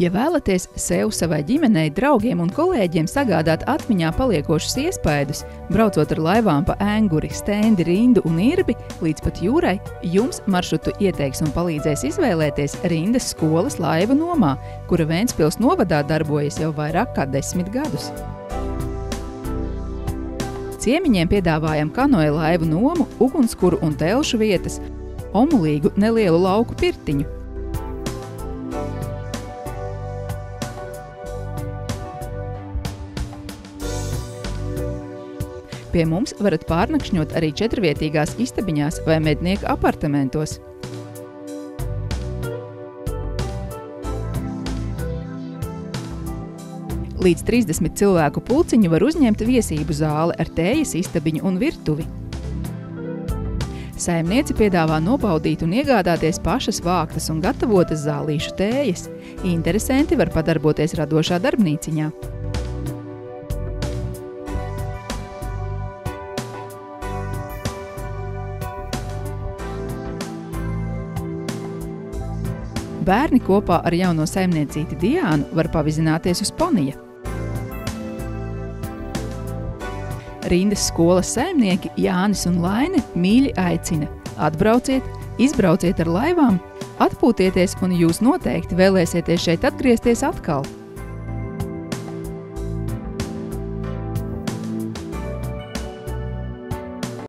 Ja vēlaties sev, savai ģimenei, draugiem un kolēģiem sagādāt atmiņā paliekošus iespaidus, braucot ar laivām pa Enguri, Stendi, Rindu un Irbi līdz pat jūrai, jums maršrutu ieteiks un palīdzēs izvēlēties Rindas skolas laivu nomā, kura Ventspils novadā darbojas jau vairāk kā 10 gadus. Ciemiņiem piedāvājam kanoja laivu nomu, ugunskura un telšu vietas, omulīgu nelielu lauku pirtiņu. Pie mums varat pārnakšņot arī 4-vietīgās istabiņās vai mednieku apartamentos. Līdz 30 cilvēku pulciņu var uzņemt viesību zāli ar tējas istabiņu un virtuvi. Saimniece piedāvā nobaudīt un iegādāties pašas vāktas un gatavotas zālīšu tējas. Interesanti var padarboties radošā darbnīciņā. Bērni kopā ar jauno saimniecīti Diānu var pavizināties uz ponija. Rindas skolas saimnieki Jānis un Laine mīļi aicina: atbrauciet, izbrauciet ar laivām, atpūtieties un jūs noteikti vēlēsieties šeit atgriezties atkal.